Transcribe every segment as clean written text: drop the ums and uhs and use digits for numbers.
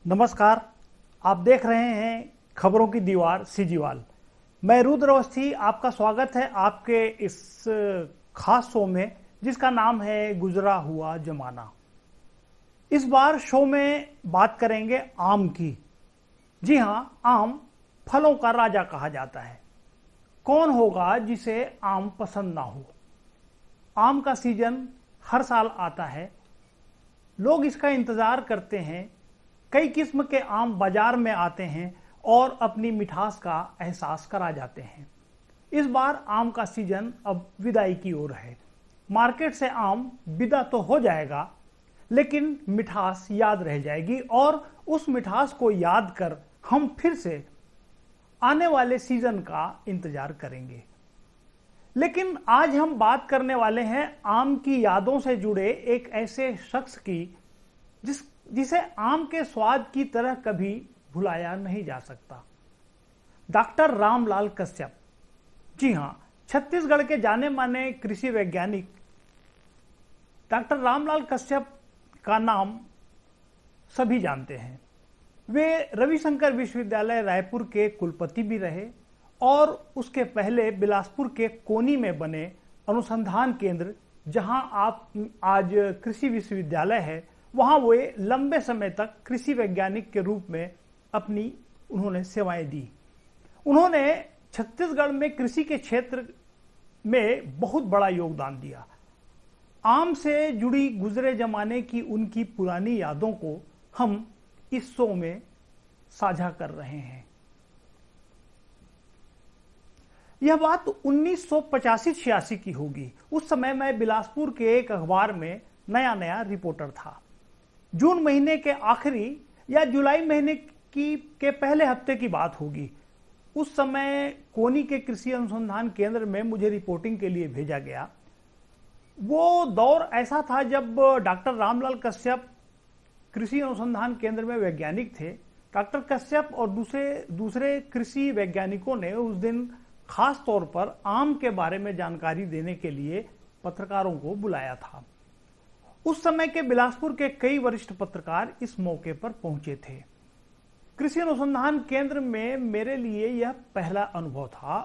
नमस्कार। आप देख रहे हैं खबरों की दीवार सीजीवाल। मैं रुद्र अवस्थी, आपका स्वागत है आपके इस खास शो में जिसका नाम है गुजरा हुआ जमाना। इस बार शो में बात करेंगे आम की। जी हाँ, आम फलों का राजा कहा जाता है। कौन होगा जिसे आम पसंद ना हो। आम का सीजन हर साल आता है, लोग इसका इंतज़ार करते हैं। कई किस्म के आम बाजार में आते हैं और अपनी मिठास का एहसास करा जाते हैं। इस बार आम का सीजन अब विदाई की ओर है। मार्केट से आम विदा तो हो जाएगा, लेकिन मिठास याद रह जाएगी और उस मिठास को याद कर हम फिर से आने वाले सीजन का इंतजार करेंगे। लेकिन आज हम बात करने वाले हैं आम की यादों से जुड़े एक ऐसे शख्स की जिसे आम के स्वाद की तरह कभी भुलाया नहीं जा सकता। डॉक्टर रामलाल कश्यप। जी हां, छत्तीसगढ़ के जाने माने कृषि वैज्ञानिक डॉक्टर रामलाल कश्यप का नाम सभी जानते हैं। वे रविशंकर विश्वविद्यालय रायपुर के कुलपति भी रहे और उसके पहले बिलासपुर के कोनी में बने अनुसंधान केंद्र, जहां आप आज कृषि विश्वविद्यालय है, वहां वे लंबे समय तक कृषि वैज्ञानिक के रूप में उन्होंने सेवाएं दी। उन्होंने छत्तीसगढ़ में कृषि के क्षेत्र में बहुत बड़ा योगदान दिया। आम से जुड़ी गुजरे जमाने की उनकी पुरानी यादों को हम इस शो में साझा कर रहे हैं। यह बात 1985-86 की होगी। उस समय मैं बिलासपुर के एक अखबार में नया रिपोर्टर था। जून महीने के आखिरी या जुलाई महीने के पहले हफ्ते की बात होगी। उस समय कोनी के कृषि अनुसंधान केंद्र में मुझे रिपोर्टिंग के लिए भेजा गया। वो दौर ऐसा था जब डॉक्टर रामलाल कश्यप कृषि अनुसंधान केंद्र में वैज्ञानिक थे। डॉक्टर कश्यप और दूसरे कृषि वैज्ञानिकों ने उस दिन खास तौर पर आम के बारे में जानकारी देने के लिए पत्रकारों को बुलाया था। उस समय के बिलासपुर के कई वरिष्ठ पत्रकार इस मौके पर पहुंचे थे। कृषि अनुसंधान केंद्र में मेरे लिए यह पहला अनुभव था।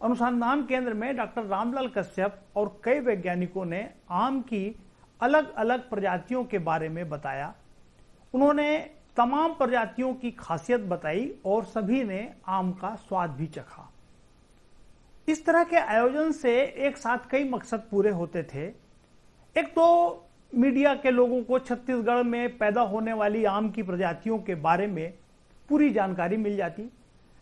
अनुसंधान केंद्र में डॉक्टर रामलाल कश्यप और कई वैज्ञानिकों ने आम की अलग अलग प्रजातियों के बारे में बताया। उन्होंने तमाम प्रजातियों की खासियत बताई और सभी ने आम का स्वाद भी चखा। इस तरह के आयोजन से एक साथ कई मकसद पूरे होते थे। एक तो मीडिया के लोगों को छत्तीसगढ़ में पैदा होने वाली आम की प्रजातियों के बारे में पूरी जानकारी मिल जाती,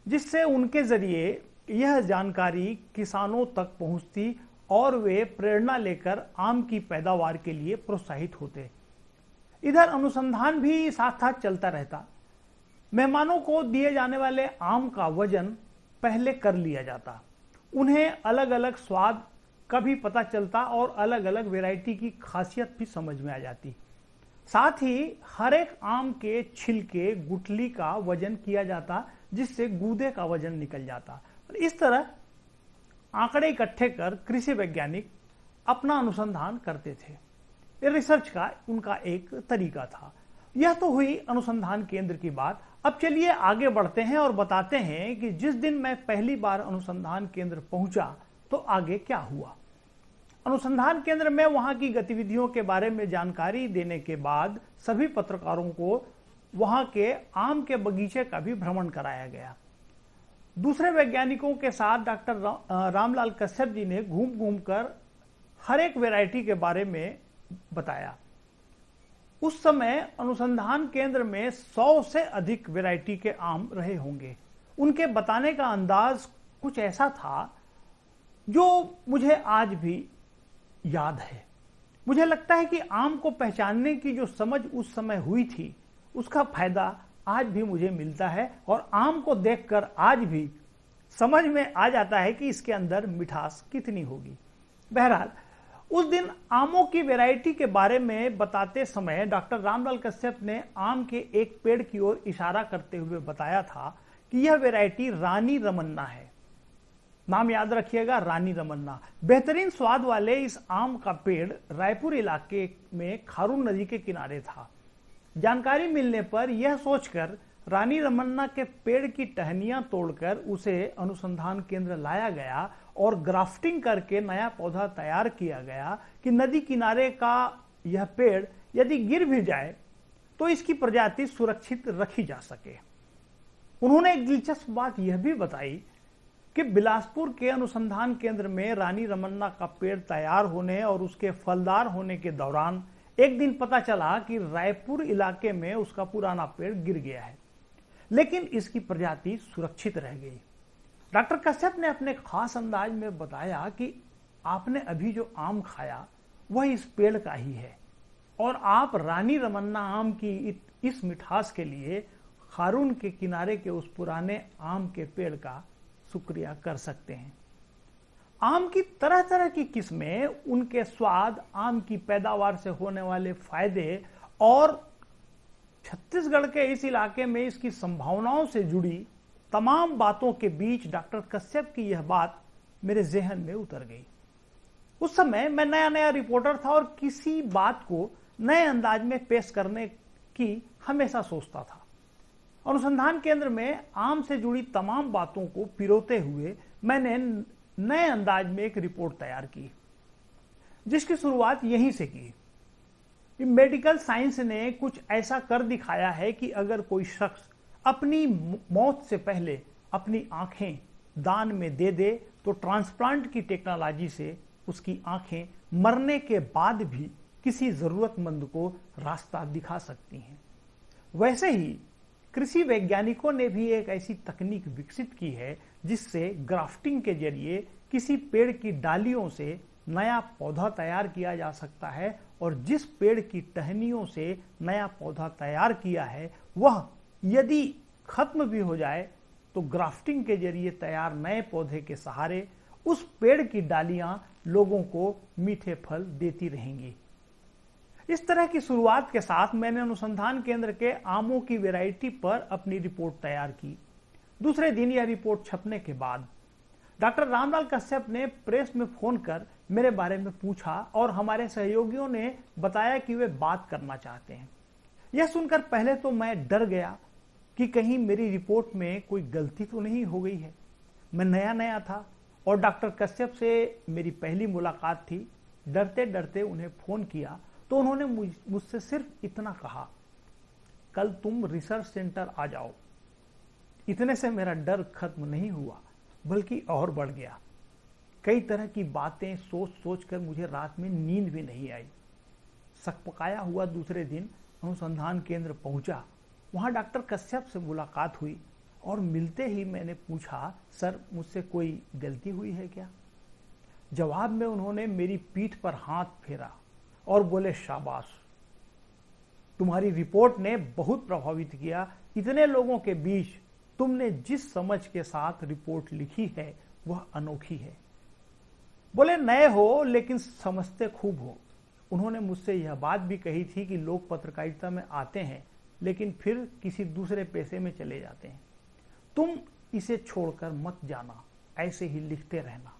जिससे उनके जरिए यह जानकारी किसानों तक पहुंचती और वे प्रेरणा लेकर आम की पैदावार के लिए प्रोत्साहित होते। इधर अनुसंधान भी साथ साथ चलता रहता। मेहमानों को दिए जाने वाले आम का वजन पहले कर लिया जाता। उन्हें अलग अलग स्वाद का भी पता चलता और अलग अलग वैरायटी की खासियत भी समझ में आ जाती। साथ ही हर एक आम के छिलके गुठली का वजन किया जाता, जिससे गूदे का वजन निकल जाता। इस तरह आंकड़े इकट्ठे कर कृषि वैज्ञानिक अपना अनुसंधान करते थे। रिसर्च का उनका एक तरीका था। यह तो हुई अनुसंधान केंद्र की बात। अब चलिए आगे बढ़ते हैं और बताते हैं कि जिस दिन मैं पहली बार अनुसंधान केंद्र पहुंचा तो आगे क्या हुआ। अनुसंधान केंद्र में वहां की गतिविधियों के बारे में जानकारी देने के बाद सभी पत्रकारों को वहां के आम के बगीचे का भी भ्रमण कराया गया। दूसरे वैज्ञानिकों के साथ डॉक्टर रामलाल कश्यप जी ने घूम घूम कर हर एक वैरायटी के बारे में बताया। उस समय अनुसंधान केंद्र में 100 से अधिक वैरायटी के आम रहे होंगे। उनके बताने का अंदाज कुछ ऐसा था जो मुझे आज भी याद है। मुझे लगता है कि आम को पहचानने की जो समझ उस समय हुई थी, उसका फायदा आज भी मुझे मिलता है और आम को देखकर आज भी समझ में आ जाता है कि इसके अंदर मिठास कितनी होगी। बहरहाल उस दिन आमों की वैरायटी के बारे में बताते समय डॉक्टर रामलाल कश्यप ने आम के एक पेड़ की ओर इशारा करते हुए बताया था कि यह वैरायटी रानी रमन्ना है। नाम याद रखिएगा, रानी रमन्ना। बेहतरीन स्वाद वाले इस आम का पेड़ रायपुर इलाके में खारून नदी के किनारे था। जानकारी मिलने पर यह सोचकर रानी रमन्ना के पेड़ की टहनियां तोड़कर उसे अनुसंधान केंद्र लाया गया और ग्राफ्टिंग करके नया पौधा तैयार किया गया कि नदी किनारे का यह पेड़ यदि गिर भी जाए तो इसकी प्रजाति सुरक्षित रखी जा सके। उन्होंने एक दिलचस्प बात यह भी बताई कि बिलासपुर के अनुसंधान केंद्र में रानी रमन्ना का पेड़ तैयार होने और उसके फलदार होने के दौरान एक दिन पता चला कि रायपुर इलाके में उसका पुराना पेड़ गिर गया है, लेकिन इसकी प्रजाति सुरक्षित रह गई। डॉक्टर कश्यप ने अपने खास अंदाज में बताया कि आपने अभी जो आम खाया वह इस पेड़ का ही है और आप रानी रमन्ना आम की इस मिठास के लिए खारून के किनारे के उस पुराने आम के पेड़ का शुक्रिया कर सकते हैं। आम की तरह तरह की किस्में, उनके स्वाद, आम की पैदावार से होने वाले फायदे और छत्तीसगढ़ के इस इलाके में इसकी संभावनाओं से जुड़ी तमाम बातों के बीच डॉक्टर कश्यप की यह बात मेरे जहन में उतर गई। उस समय मैं नया नया रिपोर्टर था और किसी बात को नए अंदाज में पेश करने की हमेशा सोचता था। अनुसंधान केंद्र में आम से जुड़ी तमाम बातों को पिरोते हुए मैंने नए अंदाज में एक रिपोर्ट तैयार की, जिसकी शुरुआत यहीं से की। मेडिकल साइंस ने कुछ ऐसा कर दिखाया है कि अगर कोई शख्स अपनी मौत से पहले अपनी आंखें दान में दे दे तो ट्रांसप्लांट की टेक्नोलॉजी से उसकी आंखें मरने के बाद भी किसी जरूरतमंद को रास्ता दिखा सकती हैं। वैसे ही कृषि वैज्ञानिकों ने भी एक ऐसी तकनीक विकसित की है जिससे ग्राफ्टिंग के जरिए किसी पेड़ की डालियों से नया पौधा तैयार किया जा सकता है और जिस पेड़ की टहनियों से नया पौधा तैयार किया है वह यदि खत्म भी हो जाए तो ग्राफ्टिंग के जरिए तैयार नए पौधे के सहारे उस पेड़ की डालियां लोगों को मीठे फल देती रहेंगी। इस तरह की शुरुआत के साथ मैंने अनुसंधान केंद्र के आमों की वैरायटी पर अपनी रिपोर्ट तैयार की। दूसरे दिन यह रिपोर्ट छपने के बाद डॉक्टर रामलाल कश्यप ने प्रेस में फोन कर मेरे बारे में पूछा और हमारे सहयोगियों ने बताया कि वे बात करना चाहते हैं। यह सुनकर पहले तो मैं डर गया कि कहीं मेरी रिपोर्ट में कोई गलती तो नहीं हो गई है। मैं नया नया था और डॉक्टर कश्यप से मेरी पहली मुलाकात थी। डरते डरते उन्हें फोन किया तो उन्होंने मुझसे सिर्फ इतना कहा, कल तुम रिसर्च सेंटर आ जाओ। इतने से मेरा डर खत्म नहीं हुआ बल्कि और बढ़ गया। कई तरह की बातें सोच सोच कर मुझे रात में नींद भी नहीं आई। सकपकाया हुआ दूसरे दिन अनुसंधान केंद्र पहुंचा। वहां डॉक्टर कश्यप से मुलाकात हुई और मिलते ही मैंने पूछा, सर मुझसे कोई गलती हुई है क्या? जवाब में उन्होंने मेरी पीठ पर हाथ फेरा और बोले, शाबाश, तुम्हारी रिपोर्ट ने बहुत प्रभावित किया। इतने लोगों के बीच तुमने जिस समझ के साथ रिपोर्ट लिखी है वह अनोखी है। बोले, नए हो लेकिन समझते खूब हो। उन्होंने मुझसे यह बात भी कही थी कि लोग पत्रकारिता में आते हैं लेकिन फिर किसी दूसरे पेशे में चले जाते हैं। तुम इसे छोड़कर मत जाना, ऐसे ही लिखते रहना।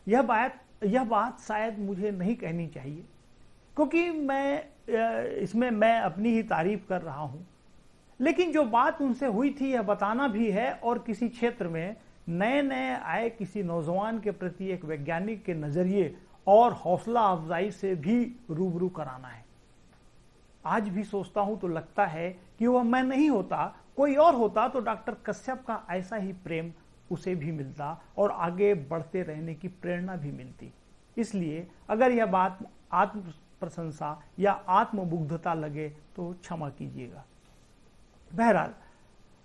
यह बात शायद मुझे नहीं कहनी चाहिए क्योंकि इसमें मैं अपनी ही तारीफ कर रहा हूं, लेकिन जो बात उनसे हुई थी यह बताना भी है और किसी क्षेत्र में नए नए आए किसी नौजवान के प्रति एक वैज्ञानिक के नजरिए और हौसला अफजाई से भी रूबरू कराना है। आज भी सोचता हूं तो लगता है कि वह मैं नहीं होता, कोई और होता तो डॉक्टर कश्यप का ऐसा ही प्रेम उसे भी मिलता और आगे बढ़ते रहने की प्रेरणा भी मिलती। इसलिए अगर यह बात आत्म प्रशंसा या आत्ममुग्धता लगे तो क्षमा कीजिएगा। बहरहाल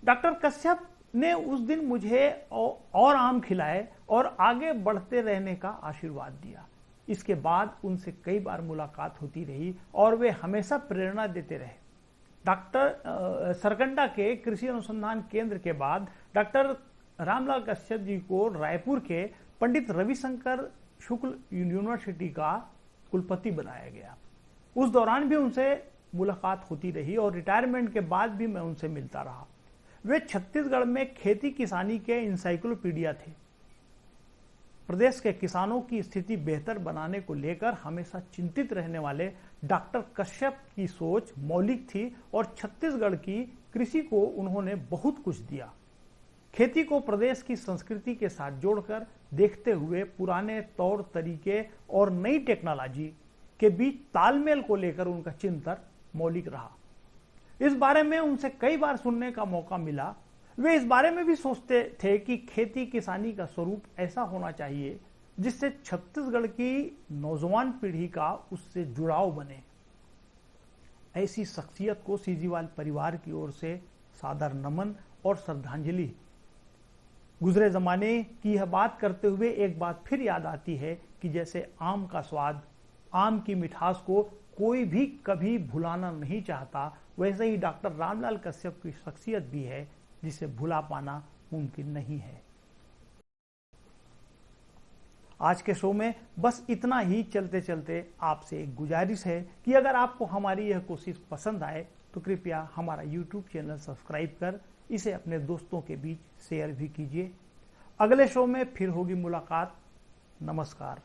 डॉक्टर कश्यप ने उस दिन मुझे और आम खिलाए और आगे बढ़ते रहने का आशीर्वाद दिया। इसके बाद उनसे कई बार मुलाकात होती रही और वे हमेशा प्रेरणा देते रहे। डॉक्टर सरकंडा के कृषि अनुसंधान केंद्र के बाद डॉक्टर रामलाल कश्यप जी को रायपुर के पंडित रविशंकर शुक्ल यूनिवर्सिटी का कुलपति बनाया गया। उस दौरान भी उनसे मुलाकात होती रही और रिटायरमेंट के बाद भी मैं उनसे मिलता रहा। वे छत्तीसगढ़ में खेती किसानी के इंसाइक्लोपीडिया थे। प्रदेश के किसानों की स्थिति बेहतर बनाने को लेकर हमेशा चिंतित रहने वाले डॉक्टर कश्यप की सोच मौलिक थी और छत्तीसगढ़ की कृषि को उन्होंने बहुत कुछ दिया। खेती को प्रदेश की संस्कृति के साथ जोड़कर देखते हुए पुराने तौर तरीके और नई टेक्नोलॉजी के बीच तालमेल को लेकर उनका चिंतन मौलिक रहा। इस बारे में उनसे कई बार सुनने का मौका मिला। वे इस बारे में भी सोचते थे कि खेती किसानी का स्वरूप ऐसा होना चाहिए जिससे छत्तीसगढ़ की नौजवान पीढ़ी का उससे जुड़ाव बने। ऐसी शख्सियत को सीजीवाल परिवार की ओर से सादर नमन और श्रद्धांजलि। गुजरे जमाने की यह बात करते हुए एक बात फिर याद आती है कि जैसे आम का स्वाद, आम की मिठास को कोई भी कभी भुलाना नहीं चाहता, वैसे ही डॉक्टर रामलाल कश्यप की शख्सियत भी है जिसे भुला पाना मुमकिन नहीं है। आज के शो में बस इतना ही। चलते चलते आपसे एक गुजारिश है कि अगर आपको हमारी यह कोशिश पसंद आए तो कृपया हमारा YouTube चैनल सब्सक्राइब कर इसे अपने दोस्तों के बीच शेयर भी कीजिए। अगले शो में फिर होगी मुलाकात। नमस्कार।